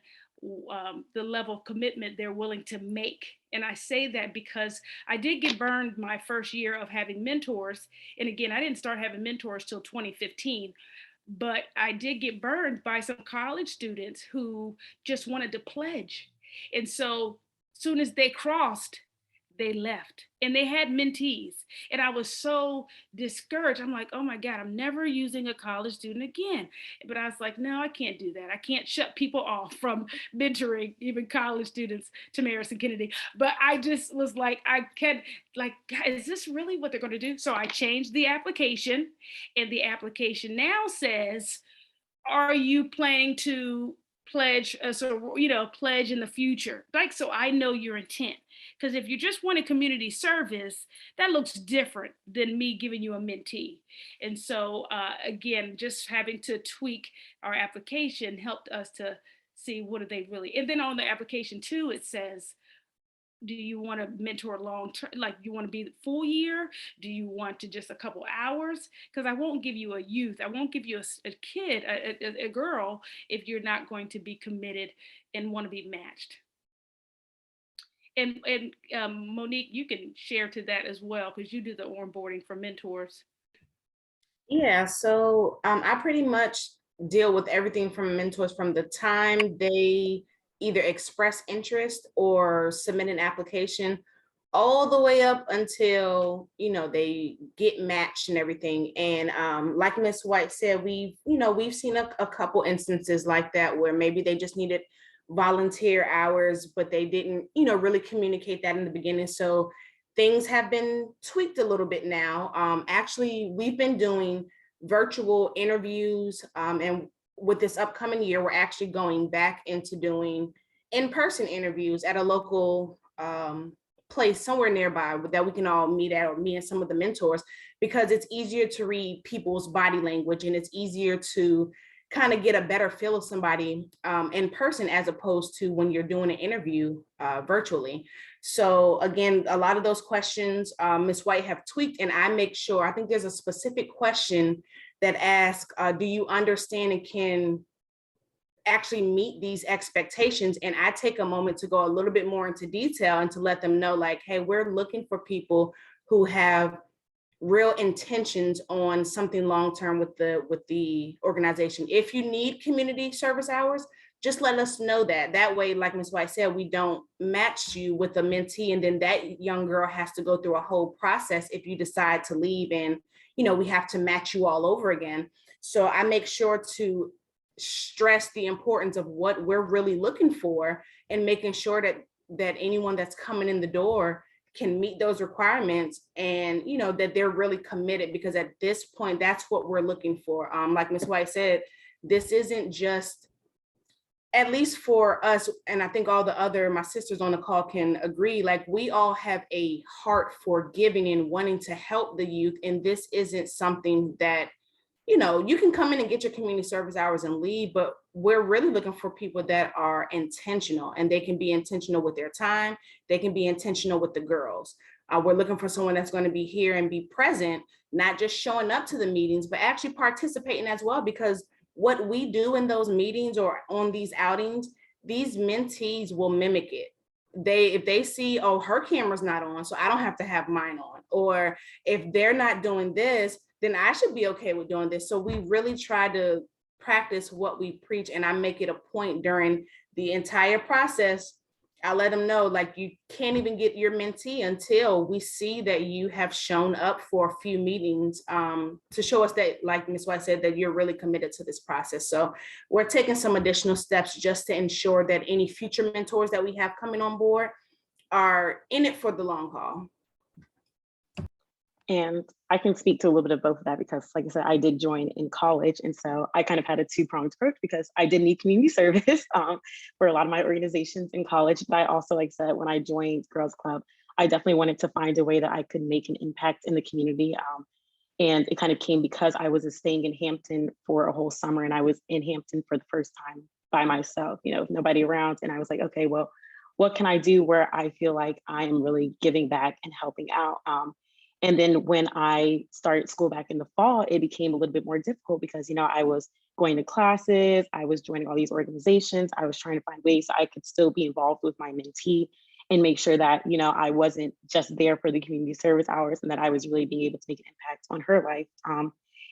the level of commitment they're willing to make. And I say that because I did get burned my first year of having mentors. And again, I didn't start having mentors till 2015, but I did get burned by some college students who just wanted to pledge. And so soon as they crossed, they left, and they had mentees. And I was so discouraged. I'm like, oh my God, I'm never using a college student again. But I was like, no, I can't do that. I can't shut people off from mentoring even college students, Tamaris and Kennedy. But I just was like, is this really what they're going to do? So I changed the application, and the application now says, are you planning to pledge pledge in the future? Like, so I know your intent. Because if you just want a community service, that looks different than me giving you a mentee. And so again, just having to tweak our application helped us to see what are they really. And then on the application too, it says, do you want to mentor long term? Like, you want to be the full year? Do you want to just a couple hours? Because I won't give you a youth. I won't give you a kid, a girl, if you're not going to be committed and want to be matched. And Monique, you can share to that as well, because you do the onboarding for mentors. Yeah, so I pretty much deal with everything from mentors from the time they either express interest or submit an application, all the way up until they get matched and everything. And like Miss White said, we've seen a couple instances like that where maybe they just needed volunteer hours, but they didn't really communicate that in the beginning. So things have been tweaked a little bit now. Actually, we've been doing virtual interviews, and with this upcoming year, we're actually going back into doing in-person interviews at a local place somewhere nearby that we can all meet at, or me and some of the mentors, because it's easier to read people's body language, and it's easier to kind of get a better feel of somebody in person, as opposed to when you're doing an interview virtually. So again, a lot of those questions Ms. White have tweaked, and I make sure, I think there's a specific question that asks, do you understand and can actually meet these expectations. And I take a moment to go a little bit more into detail and to let them know, like, hey, we're looking for people who have real intentions on something long-term with the organization. If you need community service hours, just let us know that. That way, like Ms. White said, we don't match you with a mentee and then that young girl has to go through a whole process if you decide to leave, and we have to match you all over again. So I make sure to stress the importance of what we're really looking for and making sure that anyone that's coming in the door can meet those requirements, and that they're really committed, because at this point that's what we're looking for. Like Ms. White said, this isn't just, at least for us, and I think all the other my sisters on the call can agree, like we all have a heart for giving and wanting to help the youth, and this isn't something that you can come in and get your community service hours and leave, but we're really looking for people that are intentional, and they can be intentional with their time. They can be intentional with the girls. We're looking for someone that's going to be here and be present, not just showing up to the meetings, but actually participating as well, because what we do in those meetings or on these outings, these mentees will mimic it. If they see, oh, her camera's not on, so I don't have to have mine on, or if they're not doing this, then I should be okay with doing this. So we really try to practice what we preach. And I make it a point during the entire process. I let them know, like, you can't even get your mentee until we see that you have shown up for a few meetings, to show us that, like Ms. White said, that you're really committed to this process. So we're taking some additional steps just to ensure that any future mentors that we have coming on board are in it for the long haul. And I can speak to a little bit of both of that because, like I said, I did join in college. And so I kind of had a two-pronged approach because I did need community service for a lot of my organizations in college. But I also, like I said, when I joined Girls Club, I definitely wanted to find a way that I could make an impact in the community. And it kind of came because I was staying in Hampton for a whole summer, and I was in Hampton for the first time by myself, nobody around. And I was like, okay, well, what can I do where I feel like I am really giving back and helping out? And then when I started school back in the fall, it became a little bit more difficult because, I was going to classes, I was joining all these organizations, I was trying to find ways I could still be involved with my mentee and make sure that, I wasn't just there for the community service hours and that I was really being able to make an impact on her life.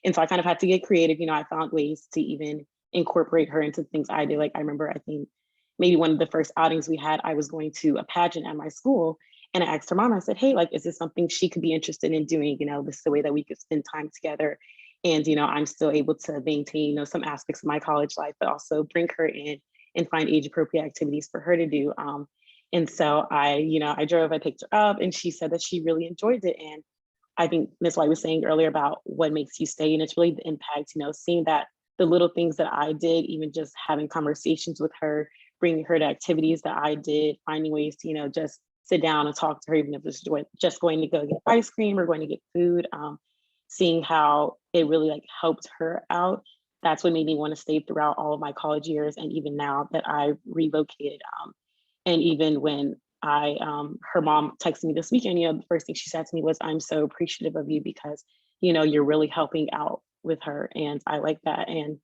And so I kind of had to get creative. I found ways to even incorporate her into things I did. Like I remember, I think maybe one of the first outings we had, I was going to a pageant at my school. And I asked her mom, I said, hey, like, is this something she could be interested in doing? This is the way that we could spend time together. And, I'm still able to maintain, some aspects of my college life, but also bring her in and find age appropriate activities for her to do. And so I drove, I picked her up, and she said that she really enjoyed it. And I think Ms. White was saying earlier about what makes you stay, and it's really the impact, seeing that the little things that I did, even just having conversations with her, bringing her to activities that I did, finding ways to, just sit down and talk to her, even if it's just going to go get ice cream or going to get food, seeing how it really helped her out. That's what made me want to stay throughout all of my college years. And even now that I relocated, and even when her mom texted me this weekend, the first thing she said to me was, I'm so appreciative of you because, you're really helping out with her. And I like that. And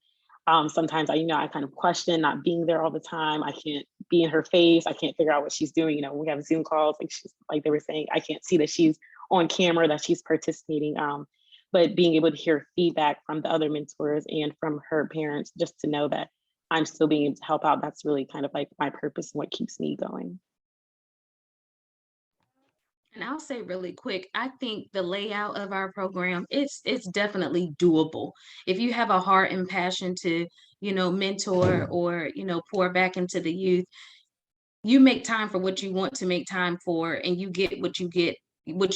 sometimes I kind of question not being there all the time. I can't be in her face. I can't figure out what she's doing. When we have Zoom calls, like they were saying, I can't see that she's on camera, that she's participating. But being able to hear feedback from the other mentors and from her parents, just to know that I'm still being able to help out, that's really kind of like my purpose and what keeps me going. And I'll say really quick, I think the layout of our program, it's definitely doable. If you have a heart and passion to, mentor or, pour back into the youth, you make time for what you want to make time for, and you get, what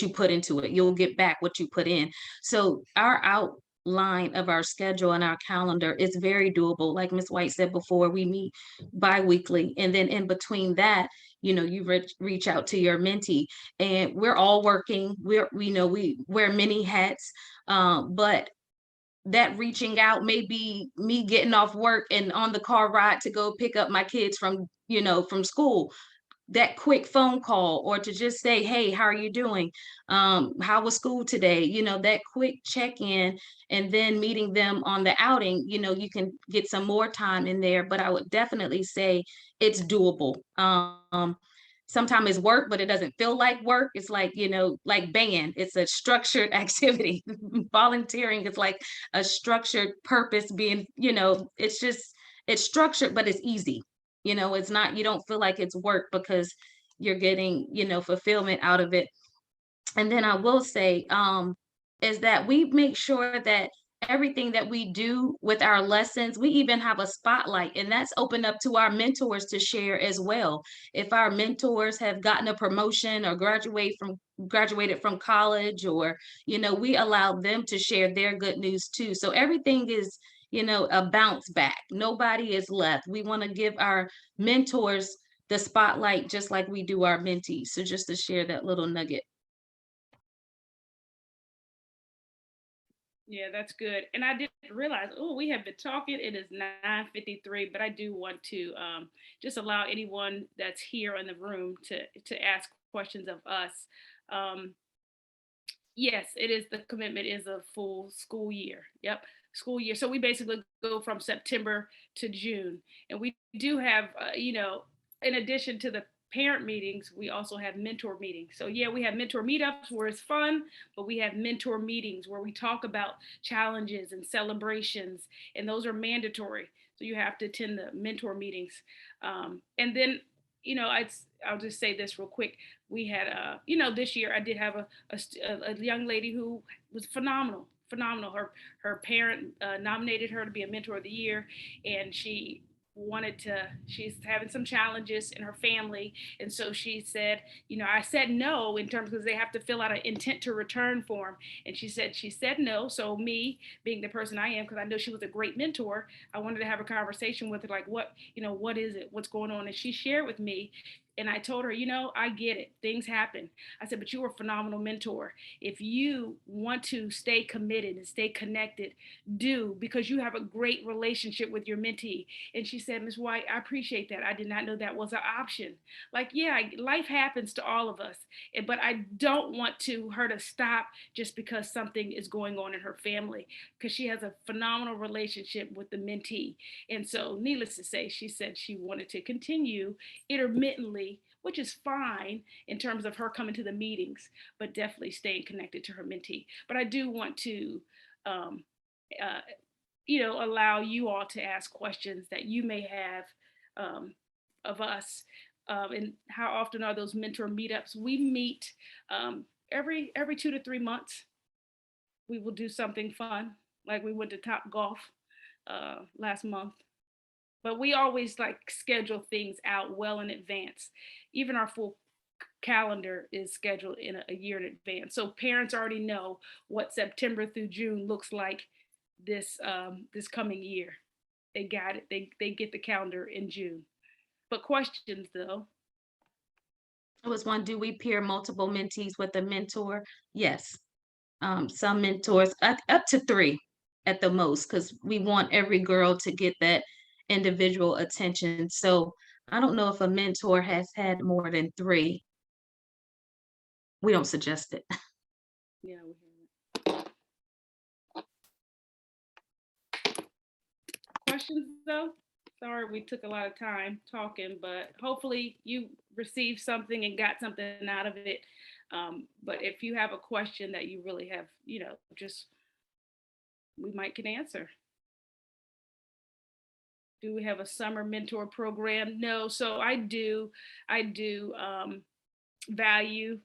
you put into it. You'll get back what you put in. So our outline of our schedule and our calendar is very doable. Like Ms. White said before, we meet bi-weekly, and then in between that, you reach out to your mentee, and we're all working. We wear many hats, but that reaching out may be me getting off work and on the car ride to go pick up my kids from school. that quick phone call, or to just say, hey, how are you doing? How was school today? You know, that quick check-in, and then meeting them on the outing, you know, you can get some more time in there. But I would definitely say it's doable. Sometimes it's work, but it doesn't feel like work. It's like, you know, like band, it's a structured activity. Volunteering is like a structured purpose being, you know, it's structured, but it's easy. You know, it's not, you don't feel like it's work because you're getting, you know, fulfillment out of it. And then I will say, is that we make sure that everything that we do with our lessons, we even have a spotlight, and that's open up to our mentors to share as well. If our mentors have gotten a promotion or graduated from college, or, you know, we allow them to share their good news too. So everything is, you know, a bounce back. Nobody is left. We want to give our mentors the spotlight just like we do our mentees. So just to share that little nugget. Yeah, that's good. And I didn't realize, oh, we have been talking. It is 9:53, but I do want to just allow anyone that's here in the room to ask questions of us. Um, yes, it is, the commitment is a full school year. Yep, school year. So we basically go from September to June. And we do have, in addition to the parent meetings, we also have mentor meetings. So yeah, we have mentor meetups where it's fun, but we have mentor meetings where we talk about challenges and celebrations, and those are mandatory. So you have to attend the mentor meetings. And then, I'll just say this real quick. We had, this year I did have a young lady who was phenomenal. Her parent nominated her to be a mentor of the year, and she's having some challenges in her family, and so she said, I said no, in terms, because they have to fill out an intent to return form, and she said no. So me, being the person I am, because I know she was a great mentor, I wanted to have a conversation with her, like, what is it, what's going on? And she shared with me, and I told her, I get it. Things happen. I said, but you were a phenomenal mentor. If you want to stay committed and stay connected, do, because you have a great relationship with your mentee. And she said, Ms. White, I appreciate that. I did not know that was an option. Like, yeah, life happens to all of us, but I don't want her to stop just because something is going on in her family, because she has a phenomenal relationship with the mentee. And so, needless to say, she said she wanted to continue intermittently, which is fine in terms of her coming to the meetings, but definitely staying connected to her mentee. But I do want to, um, uh, allow you all to ask questions that you may have of us. And how often are those mentor meetups? We meet every 2 to 3 months. We will do something fun, like we went to Top Golf last month. But we always like schedule things out well in advance. Even our full calendar is scheduled in a year in advance. So parents already know what September through June looks like this coming year. They got it. They get the calendar in June. But questions though. I was one, do we pair multiple mentees with a mentor? Yes. Some mentors up to 3 at the most, because we want every girl to get that individual attention. So I don't know if a mentor has had more than 3. We don't suggest it. Yeah, we hear it. Questions though? Sorry, we took a lot of time talking, but hopefully you received something and got something out of it. But if you have a question that you really have, just we might can answer. Do we have a summer mentor program? No. So I do value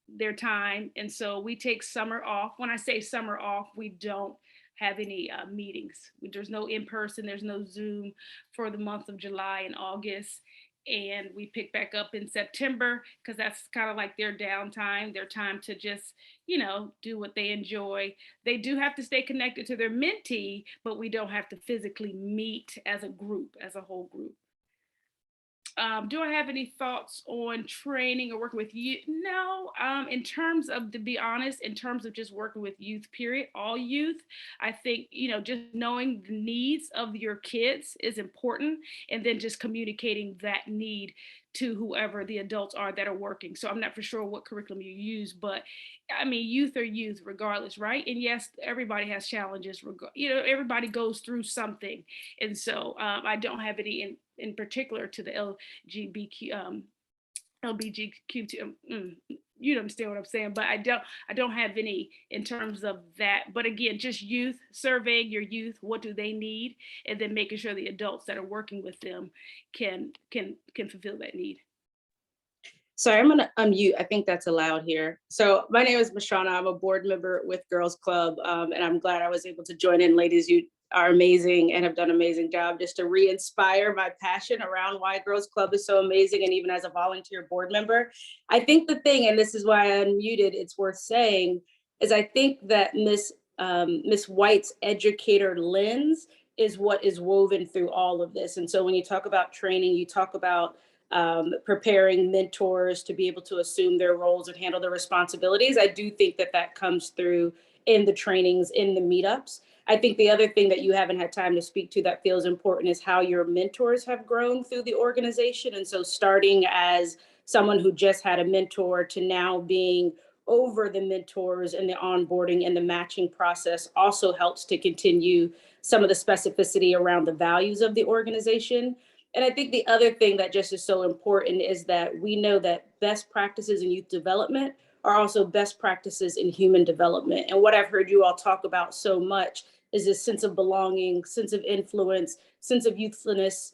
their time. And so we take summer off. When I say summer off, we don't have any meetings. There's no in person, there's no Zoom for the month of July and August. And we pick back up in September, because that's kind of like their downtime, their time to just, do what they enjoy. They do have to stay connected to their mentee, but we don't have to physically meet as a group, as a whole group. Do I have any thoughts on training or working with youth? No. In terms of, to be honest, in terms of just working with youth, period, all youth, I think, just knowing the needs of your kids is important, and then just communicating that need to whoever the adults are that are working. So I'm not for sure what curriculum you use, but I mean, youth are youth regardless, right? And yes, everybody has challenges. Everybody goes through something. And so I don't have any in particular to the LGBTQ2. You understand what I'm saying, but I don't have any in terms of that. But again, just youth, surveying your youth, what do they need, and then making sure the adults that are working with them can fulfill that need. Sorry, I'm going to unmute. I think that's allowed here. So my name is Mashana. I'm a board member with Girls Club, and I'm glad I was able to join in. Ladies, you are amazing and have done an amazing job just to re-inspire my passion around why Girls Club is so amazing, and even as a volunteer board member. I think the thing, and this is why I unmuted, it's worth saying, is I think that Miss White's educator lens is what is woven through all of this. And so when you talk about training, you talk about preparing mentors to be able to assume their roles and handle their responsibilities. I do think that that comes through in the trainings, in the meetups. I think the other thing that you haven't had time to speak to that feels important is how your mentors have grown through the organization. And so starting as someone who just had a mentor to now being over the mentors and the onboarding and the matching process also helps to continue some of the specificity around the values of the organization. And I think the other thing that just is so important is that we know that best practices in youth development are also best practices in human development. And what I've heard you all talk about so much is this sense of belonging, sense of influence, sense of usefulness,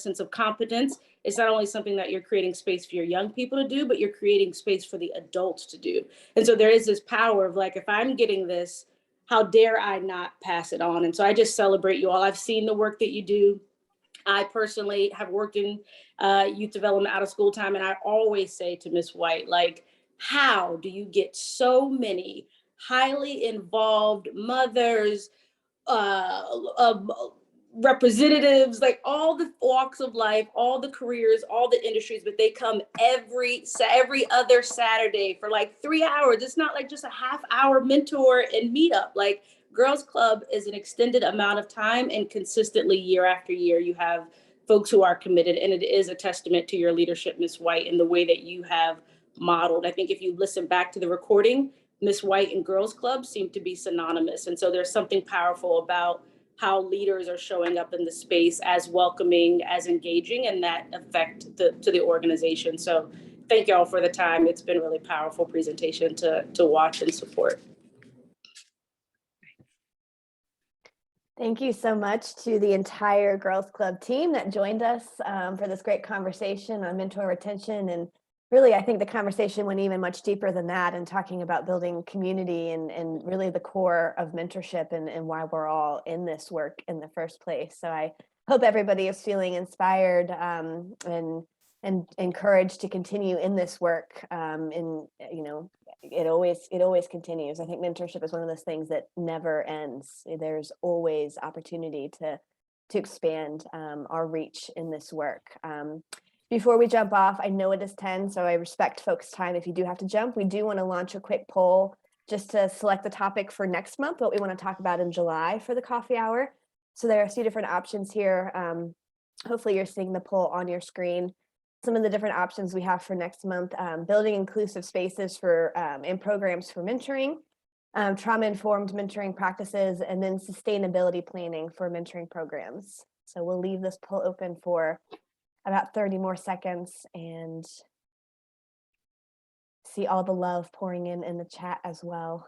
sense of competence. It's not only something that you're creating space for your young people to do, but you're creating space for the adults to do. And so there is this power of like, if I'm getting this, how dare I not pass it on? And so I just celebrate you all. I've seen the work that you do. I personally have worked in youth development out of school time. And I always say to Miss White, like, how do you get so many highly involved mothers, representatives, like all the walks of life, all the careers, all the industries, but they come every other Saturday for like 3 hours. It's not like just a half-hour mentor and meetup. Like Girls Club is an extended amount of time, and consistently year after year, you have folks who are committed. And it is a testament to your leadership, Ms. White, and the way that you have modeled. I think if you listen back to the recording, Ms. White and Girls Club seem to be synonymous. And so there's something powerful about how leaders are showing up in the space as welcoming, as engaging, and that affect to the organization. So thank you all for the time. It's been a really powerful presentation to watch and support. Thank you so much to the entire Girls Club team that joined us for this great conversation on mentor retention. And really, I think the conversation went even much deeper than that, and talking about building community and really the core of mentorship and why we're all in this work in the first place. So I hope everybody is feeling inspired and encouraged to continue in this work. And it always continues. I think mentorship is one of those things that never ends. There's always opportunity to expand our reach in this work. Before we jump off, I know it is 10, so I respect folks' time. If you do have to jump, we do want to launch a quick poll just to select the topic for next month, what we want to talk about in July for the coffee hour. So there are a few different options here. Hopefully you're seeing the poll on your screen. Some of the different options we have for next month: building inclusive spaces for and programs for mentoring, trauma-informed mentoring practices, and then sustainability planning for mentoring programs. So we'll leave this poll open for about 30 more seconds and see all the love pouring in the chat as well.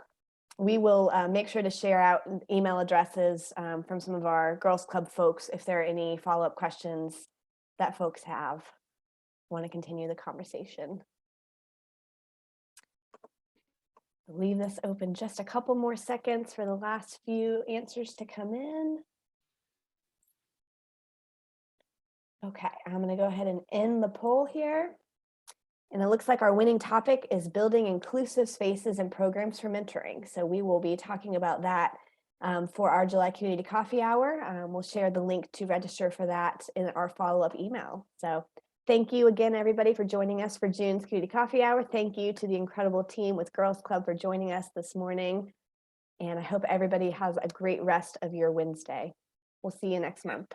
We will make sure to share out email addresses from some of our Girls Club folks if there are any follow-up questions that folks have. Want to continue the conversation. Leave this open just a couple more seconds for the last few answers to come in. Okay, I'm going to go ahead and end the poll here. And it looks like our winning topic is building inclusive spaces and programs for mentoring. So we will be talking about that for our July Community Coffee Hour. We'll share the link to register for that in our follow-up email. So thank you again, everybody, for joining us for June's Community Coffee Hour. Thank you to the incredible team with Girls Club for joining us this morning. And I hope everybody has a great rest of your Wednesday. We'll see you next month.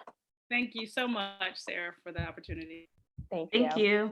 Thank you so much, Sarah, for the opportunity. Thank you. Thank you.